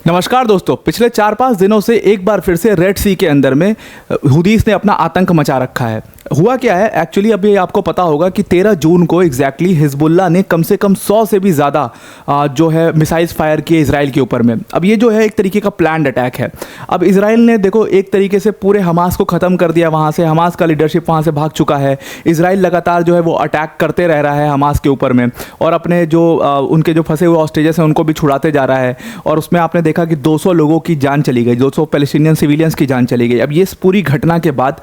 नमस्कार दोस्तों, पिछले 4-5 दिनों से एक बार फिर से रेड सी के अंदर में हुदीस ने अपना आतंक मचा रखा है। हुआ क्या है एक्चुअली, अभी आपको पता होगा कि 13 जून को एग्जैक्टली हिजबुल्लाह ने कम से कम 100 से भी ज़्यादा जो है मिसाइल्स फायर किए इसराइल के ऊपर में। अब ये जो है एक तरीके का प्लान्ड अटैक है। अब इसराइल ने देखो एक तरीके से पूरे हमास को ख़त्म कर दिया, वहाँ से हमास का लीडरशिप वहाँ से भाग चुका है। इसराइल लगातार जो है वो अटैक करते रह रहा है हमास के ऊपर में, और अपने जो उनके जो फंसे हुए हॉस्टेजेस हैं उनको भी छुड़ाते जा रहा है। और उसमें आपने देखा कि 200 लोगों की जान चली गई, 200 पैलेस्टीनियन सिविलियंस की जान चली गई। अब ये पूरी घटना के बाद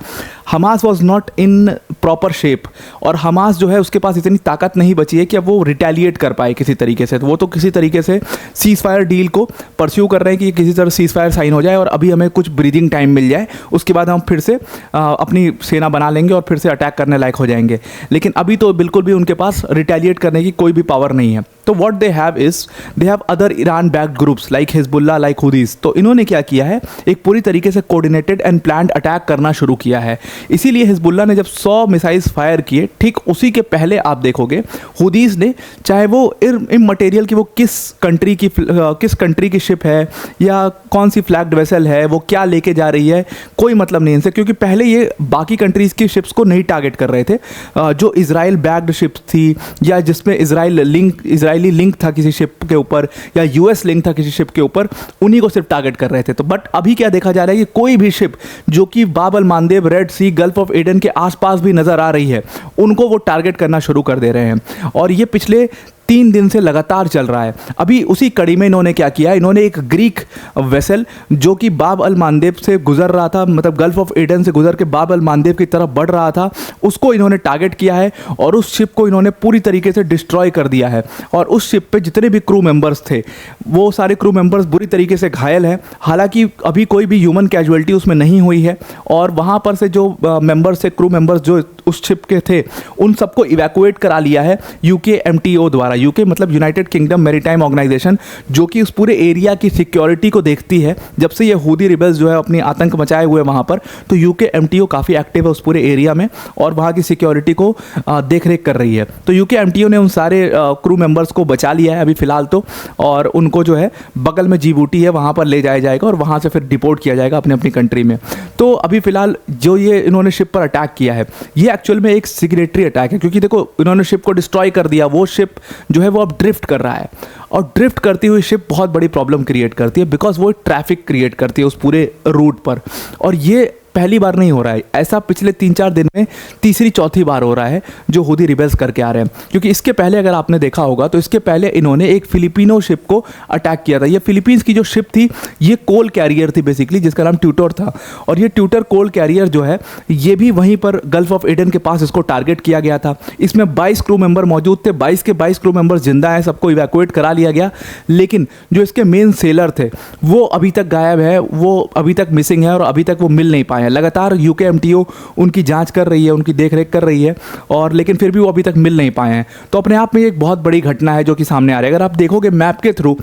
Hamas was not in proper shape, और हमास जो है उसके पास इतनी ताकत नहीं बची है कि अब वो रिटेलिएट कर पाए किसी तरीके से। तो वो तो किसी तरीके से सीज़ फायर डील को परस्यू कर रहे हैं कि किसी तरह सीज़ फायर साइन हो जाए और अभी हमें कुछ ब्रीदिंग टाइम मिल जाए, उसके बाद हम फिर से अपनी सेना बना लेंगे और फिर से अटैक करने लायक हो जाएंगे। लेकिन अभी तो बिल्कुल भी उनके पास रिटेलिएट करने की कोई भी पावर नहीं है। तो what they have is they have other Iran backed groups like Hezbollah, like Houthis. तो इन्होंने क्या किया है, एक पूरी तरीके से कोऑर्डिनेटेड एंड प्लान्ड अटैक करना शुरू किया है। इसीलिए हिजबुल्लाह ने जब 100 मिसाइल्स फायर किए, ठीक उसी के पहले आप देखोगे हुदीस ने, चाहे वो इमटेरियल की वो किस कंट्री की शिप है या कौन सी फ्लैग्ड वेसल है, वो क्या लेके जा रही है, कोई मतलब नहीं इनसे, क्योंकि पहले ये बाकी कंट्रीज़ की शिप्स को नहीं टारगेट कर रहे थे। जो इजराइल बैक्ड शिप्स थी या जिसमें इजरायली लिंक था किसी शिप के ऊपर या यूएस लिंक था किसी शिप के ऊपर, उन्हीं को सिर्फ टारगेट कर रहे थे। तो बट अभी क्या देखा जा रहा है कि कोई भी शिप जो कि Bab al Mandeb, Red Sea, Gulf of Aden के आसपास भी नजर आ रही है, उनको वो टारगेट करना शुरू कर दे रहे हैं। और ये पिछले 3 दिन से लगातार चल रहा है। अभी उसी कड़ी में इन्होंने क्या किया, इन्होंने एक ग्रीक वेसल जो कि बाब अल मांदेब से गुजर रहा था, मतलब गल्फ ऑफ एडन से गुजर के बाब अल मांदेब की तरफ बढ़ रहा था, उसको इन्होंने टारगेट किया है और उस शिप को इन्होंने पूरी तरीके से डिस्ट्रॉय कर दिया है। और उस शिप पे जितने भी क्रू मेंबर्स थे वो सारे क्रू मेंबर्स बुरी तरीके से घायल हैं। हालांकि अभी कोई भी ह्यूमन कैजुअलिटी उसमें नहीं हुई है। और वहाँ पर से जो मेंबर्स थे, क्रू मेंबर्स जो उस शिप के थे, उन सबको इवैक्यूएट करा लिया है UKMTO द्वारा। यूके मतलब यूनाइटेड किंगडम मैरीटाइम ऑर्गेनाइजेशन, जो कि उस पूरे एरिया की सिक्योरिटी को देखती है। जब से ये हूदी रिबल्स जो है अपनी आतंक मचाए हुए वहाँ पर, तो UKMTO काफ़ी एक्टिव है उस पूरे एरिया में और वहाँ की सिक्योरिटी को देख रेख कर रही है। तो UKMTO ने उन सारे क्रू मेंबर्स को बचा लिया है अभी फ़िलहाल तो, और उनको जो है बगल में जिबूटी है वहाँ पर ले जाया जाएगा और वहाँ से फिर डिपोर्ट किया जाएगा अपनी अपनी कंट्री में। तो अभी फ़िलहाल जो ये इन्होंने शिप पर अटैक किया है, ये एक्चुअल में एक सिग्नेटरी अटैक है, क्योंकि देखो इन्होंने शिप को डिस्ट्रॉय कर दिया। वो शिप जो है वो अब ड्रिफ्ट कर रहा है, और ड्रिफ्ट करती हुई शिप बहुत बड़ी प्रॉब्लम क्रिएट करती है, बिकॉज वो ट्रैफिक क्रिएट करती है उस पूरे रूट पर। और ये पहली बार नहीं हो रहा है ऐसा, पिछले 3-4 दिन में तीसरी चौथी बार हो रहा है जो हूदी रिबेल्स करके आ रहे हैं। क्योंकि इसके पहले अगर आपने देखा होगा तो इसके पहले इन्होंने एक फिलिपिनो शिप को अटैक किया था। ये फिलीपींस की जो शिप थी, ये कोल कैरियर थी बेसिकली, जिसका नाम ट्यूटर था। और ये ट्यूटर कोल कैरियर जो है, ये भी वहीं पर गल्फ ऑफ एडन के पास इसको टारगेट किया गया था। इसमें 22 क्रू मेंबर मौजूद थे, 22 के 22 क्रू मेंबर जिंदा हैं, सबको इवैक्यूएट करा लिया गया। लेकिन जो इसके मेन सेलर थे वो अभी तक गायब है, वो अभी तक मिसिंग है और अभी तक वो मिल नहीं पाए। लगातार UKMTO उनकी जांच कर रही है, उनकी देखरेख कर रही है, और लेकिन फिर भी वो अभी तक मिल नहीं पाए हैं। तो अपने आप में एक बहुत बड़ी घटना है जो कि सामने आ रही है। अगर आप देखोगे मैप के थ्रू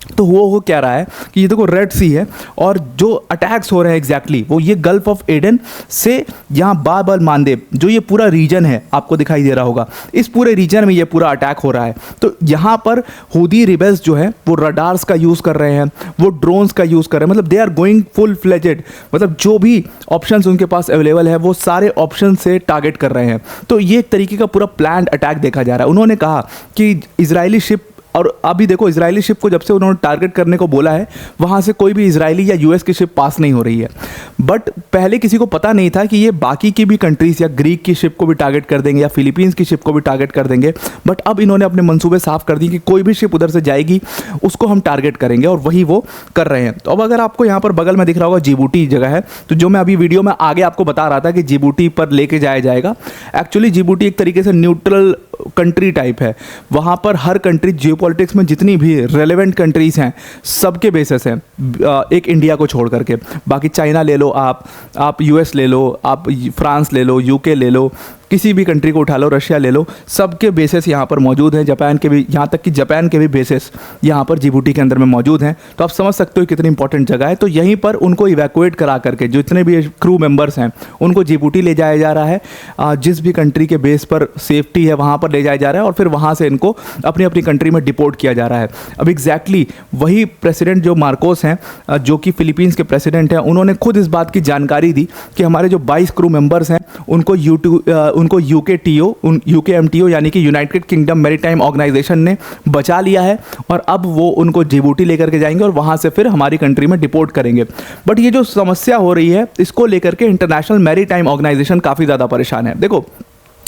तो वो हो क्या रहा है कि ये देखो रेड सी है, और जो अटैक्स हो रहे हैं एग्जैक्टली वो ये गल्फ ऑफ एडन से यहाँ बाब अल मांदेब, जो ये पूरा रीजन है आपको दिखाई दे रहा होगा, इस पूरे रीजन में ये पूरा अटैक हो रहा है। तो यहाँ पर हूदी रिबेल्स जो है वो रडार्स का यूज़ कर रहे हैं, वो ड्रोन्स का यूज़ कर रहे हैं, मतलब they are going full fledged, मतलब जो भी ऑप्शंस उनके पास अवेलेबल है वो सारे ऑप्शन से टारगेट कर रहे हैं। तो ये एक तरीके का पूरा प्लान्ड अटैक देखा जा रहा है। उन्होंने कहा कि इजरायली शिप, और अभी देखो इजरायली शिप को जब से उन्होंने टारगेट करने को बोला है, वहाँ से कोई भी इजरायली या US की शिप पास नहीं हो रही है। बट पहले किसी को पता नहीं था कि ये बाकी की भी कंट्रीज़ या ग्रीक की शिप को भी टारगेट कर देंगे या फिलीपींस की शिप को भी टारगेट कर देंगे। बट अब इन्होंने अपने मंसूबे साफ कर दिए कि कोई भी शिप उधर से जाएगी उसको हम टारगेट करेंगे, और वही वो कर रहे हैं। तो अब अगर आपको यहाँ पर बगल में दिख रहा होगा जिबूटी जगह है, तो जो मैं अभी वीडियो में आगे आपको बता रहा था कि जिबूटी पर लेके जाया जाएगा। एक्चुअली जिबूटी एक तरीके से न्यूट्रल कंट्री टाइप है। वहाँ पर हर कंट्री जियोपॉलिटिक्स में जितनी भी रेलेवेंट कंट्रीज़ हैं सबके बेसिस हैं, एक इंडिया को छोड़ करके। बाकी चाइना ले लो आप US ले लो, आप फ्रांस ले लो, UK ले लो, किसी भी कंट्री को उठा लो, रशिया ले लो, सबके बेसिस यहाँ पर मौजूद हैं, जापान के भी, यहाँ तक कि जापान के भी बेसिस यहाँ पर जिबूटी के अंदर में मौजूद हैं। तो आप समझ सकते हो कितनी इंपॉर्टेंट जगह है। तो यहीं पर उनको इवैक्यूएट करा करके जितने भी क्रू मेंबर्स हैं उनको जिबूटी ले जाया जा रहा है, जिस भी कंट्री के बेस पर सेफ्टी है वहाँ पर ले जाया जा रहा है, और फिर वहाँ से इनको अपनी अपनी कंट्री में डिपोर्ट किया जा रहा है। अब एग्जैक्टली वही प्रेसिडेंट जो मार्कोस हैं, जो कि फिलीपींस के प्रेसिडेंट हैं, उन्होंने खुद इस बात की जानकारी दी कि हमारे जो 22 क्रू मेंबर्स हैं उनको यूकेएमटीओ यानी कि यूनाइटेड किंगडम मैरीटाइम ऑर्गेनाइजेशन ने बचा लिया है, और अब वो उनको जिबूटी लेकर के जाएंगे और वहाँ से फिर हमारी कंट्री में डिपोर्ट करेंगे। बट ये जो समस्या हो रही है इसको लेकर के इंटरनेशनल मैरीटाइम ऑर्गेनाइजेशन काफ़ी ज़्यादा परेशान है। देखो,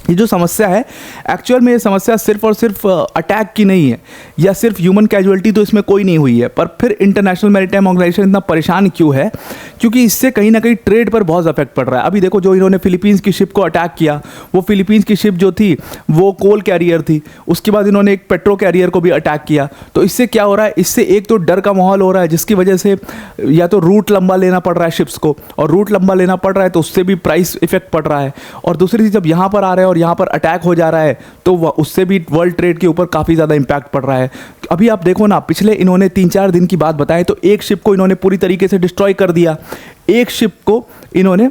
ये जो समस्या है एक्चुअल में ये समस्या सिर्फ और सिर्फ अटैक की नहीं है, या सिर्फ ह्यूमन कैजुअलिटी तो इसमें कोई नहीं हुई है, पर फिर इंटरनेशनल मैरीटाइम ऑर्गेनाइजेशन इतना परेशान क्यों है? क्योंकि इससे कहीं ना कहीं ट्रेड पर बहुत इफेक्ट पड़ रहा है। अभी देखो, जो इन्होंने फिलीपींस की शिप को अटैक किया, वो फिलीपींस की शिप जो थी वो कोल कैरियर थी, उसके बाद इन्होंने एक पेट्रो कैरियर को भी अटैक किया। तो इससे क्या हो रहा है? इससे एक तो डर का माहौल हो रहा है, जिसकी वजह से या तो रूट लंबा लेना पड़ रहा है शिप्स को, और रूट लंबा लेना पड़ रहा है तो उससे भी प्राइस इफेक्ट पड़ रहा है, और दूसरी चीज़ जब यहाँ पर आ रहे हैं और यहाँ पर अटैक हो जा रहा है तो उससे भी वर्ल्ड ट्रेड के ऊपर काफ़ी ज़्यादा इंपैक्ट पड़ रहा है। अभी आप देखो ना, पिछले इन्होंने 3-4 दिन की बात बताएं तो एक शिप को इन्होंने पूरी तरीके से डिस्ट्रॉय कर दिया, एक शिप को इन्होंने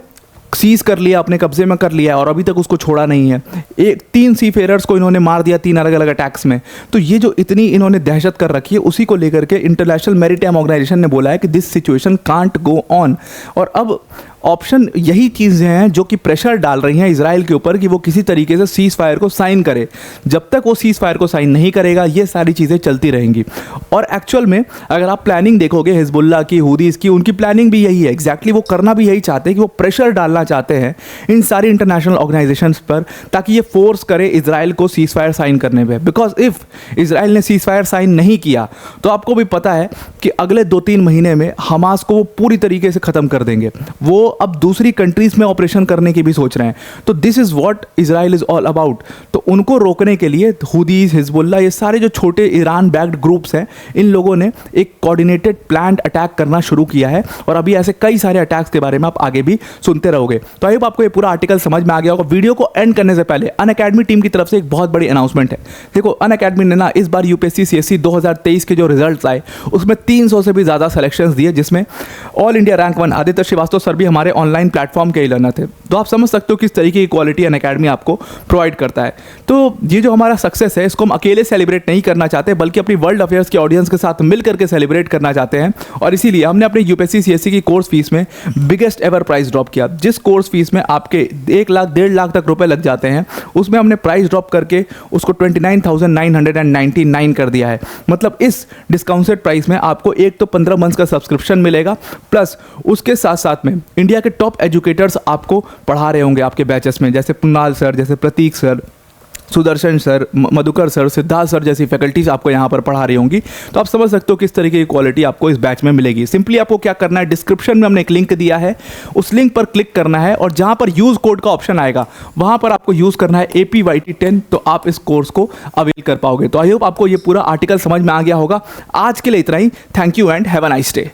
सीज कर लिया, अपने कब्जे में कर लिया, और अभी तक उसको छोड़ा नहीं है। 3 सी फेरर्स को इन्होंने मार दिया 3 अलग अलग अटैक्स में। तो ये जो इतनी इन्होंने दहशत कर रखी है, उसी को लेकर के इंटरनेशनल मैरीटाइम ऑर्गेनाइजेशन ने बोला है कि this situation can't go on. और अब ऑप्शन यही चीज़ें हैं जो कि प्रेशर डाल रही हैं इजराइल के ऊपर कि वो किसी तरीके से सीज़ फायर को साइन करे। जब तक वो सीज़ फायर को साइन नहीं करेगा ये सारी चीज़ें चलती रहेंगी। और एक्चुअल में अगर आप प्लानिंग देखोगे हिजबुल्लाह की, हूदीज़ की, उनकी प्लानिंग भी यही है, एग्जैक्टली वो करना भी यही चाहते हैं कि वो प्रेशर डालना चाहते हैं इन सारी इंटरनेशनल ऑर्गेनाइजेशंस पर, ताकि ये फोर्स करे इजराइल को सीज़ फायर साइन करने पर। बिकॉज इफ़ इजराइल ने सीज़ फायर साइन नहीं किया तो आपको भी पता है कि अगले 2-3 महीने में हमास को वो पूरी तरीके से ख़त्म कर देंगे। वो अब दूसरी कंट्रीज में ऑपरेशन करने की भी सोच रहे हैं। तो this is what Israel is all about. तो उनको रोकने के लिए हूदीज़, हिजबुल्लाह, ये सारे जो छोटे ईरान बैक्ड ग्रुप्स हैं, इन लोगों ने एक कोऑर्डिनेटेड प्लान्ड अटैक करना शुरू किया है, और अभी ऐसे कई सारे अटैक्स के बारे में आप आगे भी सुनते रहोगे। तो आई होप आपको ये पूरा आर्टिकल समझ में आ गया होगा। वीडियो को एंड करने से पहले अनअकैडमी टीम की तरफ से एक बहुत बड़ी अनाउंसमेंट है। देखो, अनअकैडमी ने ना इस बार यूपीएससी सीएससी 2023 के जो रिजल्ट आए उसमें 300 से भी ज़्यादा सेलेक्शंस दिए, जिसमें all India rank 1 Aditya Srivastava sir भी हमारे ऑनलाइन प्लेटफॉर्म के ही लर्नर थे। तो आप समझ सकते हो किस तरीके की क्वालिटी अनअकैडमी आपको प्रोवाइड करता है। तो ये जो हमारा सक्सेस है इसको हम अकेले सेलिब्रेट नहीं करना चाहते, बल्कि अपनी वर्ल्ड अफेयर्स के ऑडियंस के साथ मिल करके सेलिब्रेट करना चाहते हैं। और इसीलिए हमने अपने यूपीएससी सीएससी की कोर्स फीस में बिगेस्ट एवर प्राइस ड्रॉप किया। जिस कोर्स फीस में आपके 1 लाख 1.5 लाख तक रुपए लग जाते हैं, उसमें हमने प्राइस ड्रॉप करके उसको 29,999 कर दिया है। मतलब इस डिस्काउंटेड प्राइस में आपको एक तो 15 मंथ्स का सब्सक्रिप्शन मिलेगा, प्लस उसके साथ साथ में इंडिया के टॉप एजुकेटर्स आपको पढ़ा रहे होंगे आपके बैचेस में, जैसे पुनाल सर, जैसे Prateek sir, Sudarshan sir, Madhukar sir, Siddharth sir जैसी फैकल्टीज़ आपको यहाँ पर पढ़ा रही होंगी। तो आप समझ सकते हो किस तरीके की क्वालिटी आपको इस बैच में मिलेगी। सिंपली आपको क्या करना है, डिस्क्रिप्शन में हमने एक लिंक दिया है, उस लिंक पर क्लिक करना है, और जहाँ पर यूज़ कोड का ऑप्शन आएगा वहाँ पर आपको यूज़ करना है APYT10, तो आप इस कोर्स को अवेल कर पाओगे। तो आई होप आपको ये पूरा आर्टिकल समझ में आ गया होगा। आज के लिए इतना ही। Thank you and have a nice day.